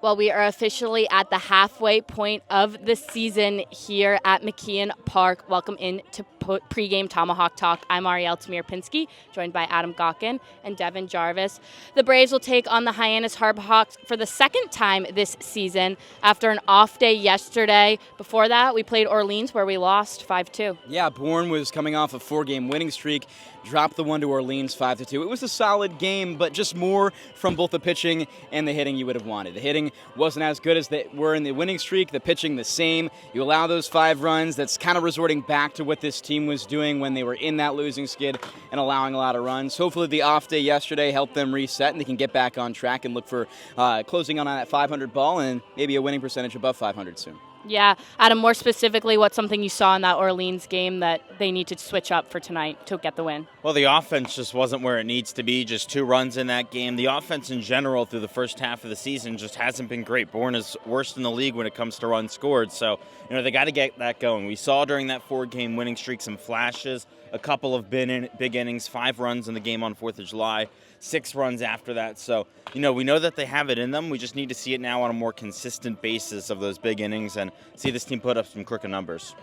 Well, we are officially at the halfway point of the season here at McKeon Park. Welcome in to Pregame Tomahawk Talk. I'm Ariel Pinsky, joined by Adam Gawkin and Devon Jarvis. The Braves will take on the Hyannis Hawks for the second time this season after an off day yesterday. Before that, we played Orleans where we lost 5-2. Yeah, Bourne was coming off a 4-game winning streak, dropped the one to Orleans 5-2. It was a solid game, but just more from both the pitching and the hitting you would have wanted. The hitting wasn't as good as they were in the winning streak, the pitching the same. You allow those 5 runs, that's kind of resorting back to what this team was doing when they were in that losing skid and allowing a lot of runs. Hopefully the off day yesterday helped them reset and they can get back on track and look for closing on that 500 ball and maybe a winning percentage above 500 soon. Yeah. Adam, more specifically, what's something you saw in that Orleans game that they need to switch up for tonight to get the win? Well, the offense just wasn't where it needs to be, just 2 runs in that game. The offense in general through the first half of the season just hasn't been great. Bourne is worst in the league when it comes to runs scored, so they got to get that going. We saw during that 4-game winning streak some flashes, a couple of big innings, 5 runs in the game on 4th of July, 6 runs after that. So, we know that they have it in them. We just need to see it now on a more consistent basis of those big innings and see this team put up some crooked numbers.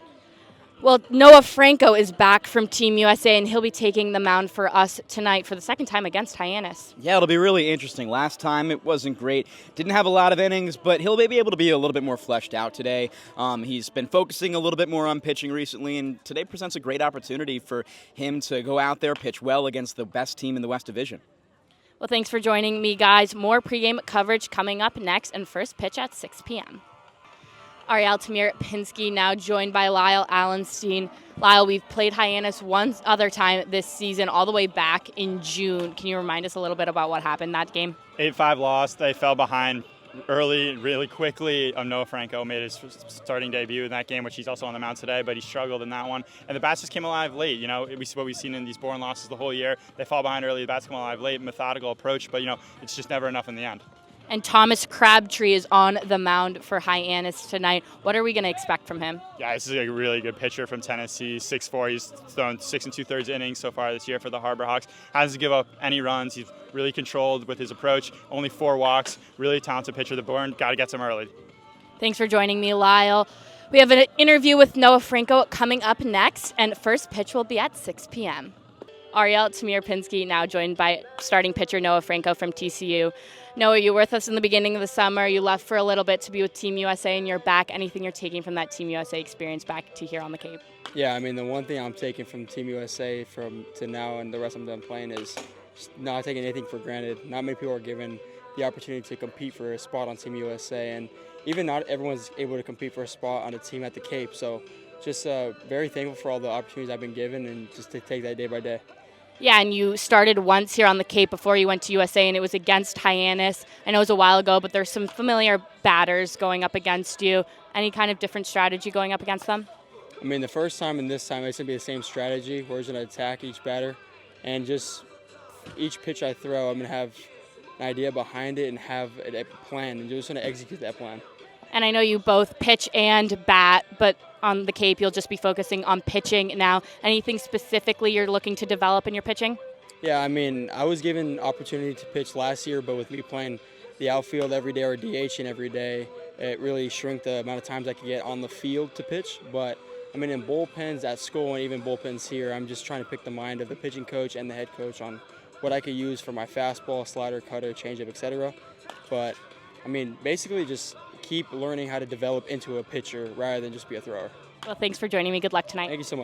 Well, Noah Franco is back from Team USA, and he'll be taking the mound for us tonight for the second time against Hyannis. Yeah, it'll be really interesting. Last time it wasn't great. Didn't have a lot of innings, but he'll be able to be a little bit more fleshed out today. He's been focusing a little bit more on pitching recently, and today presents a great opportunity for him to go out there, pitch well against the best team in the West Division. Well, thanks for joining me, guys. More pregame coverage coming up next, and first pitch at 6 p.m. Ariel Pinsky now joined by Lyle Allenstein. Lyle, we've played Hyannis one other time this season, all the way back in June. Can you remind us a little bit about what happened that game? 8-5 loss. They fell behind early, really quickly. Noah Franco made his starting debut in that game, which he's also on the mound today, but he struggled in that one. And the bats just came alive late. It's what we've seen in these Bourne losses the whole year. They fall behind early, the bats come alive late, methodical approach, but it's just never enough in the end. And Thomas Crabtree is on the mound for Hyannis tonight. What are we going to expect from him? Yeah, this is a really good pitcher from Tennessee, 6'4". He's thrown 6 2/3 innings so far this year for the Harbor Hawks. Hasn't give up any runs. He's really controlled with his approach. Only 4 walks. Really talented pitcher. The Bourne got to get some early. Thanks for joining me, Lyle. We have an interview with Noah Franco coming up next, and first pitch will be at 6 p.m. Ariel Pinsky now joined by starting pitcher Noah Franco from TCU. Noah, you were with us in the beginning of the summer. You left for a little bit to be with Team USA, and you're back. Anything you're taking from that Team USA experience back to here on the Cape? Yeah, the one thing I'm taking from Team USA to now and the rest I'm done playing is just not taking anything for granted. Not many people are given the opportunity to compete for a spot on Team USA, and even not everyone's able to compete for a spot on a team at the Cape. So just very thankful for all the opportunities I've been given and just to take that day by day. Yeah, and you started once here on the Cape before you went to USA, and it was against Hyannis. I know it was a while ago, but there's some familiar batters going up against you. Any kind of different strategy going up against them? The first time and this time, it's going to be the same strategy. We're just going to attack each batter, and just each pitch I throw, I'm going to have an idea behind it and have a plan, and just going to execute that plan. And I know you both pitch and bat, but on the Cape, you'll just be focusing on pitching now. Anything specifically you're looking to develop in your pitching? Yeah, I was given opportunity to pitch last year, but with me playing the outfield every day or DHing every day, it really shrunk the amount of times I could get on the field to pitch. But, in bullpens at school and even bullpens here, I'm just trying to pick the mind of the pitching coach and the head coach on what I could use for my fastball, slider, cutter, changeup, etc. But, basically just keep learning how to develop into a pitcher rather than just be a thrower. Well, thanks for joining me. Good luck tonight. Thank you so much.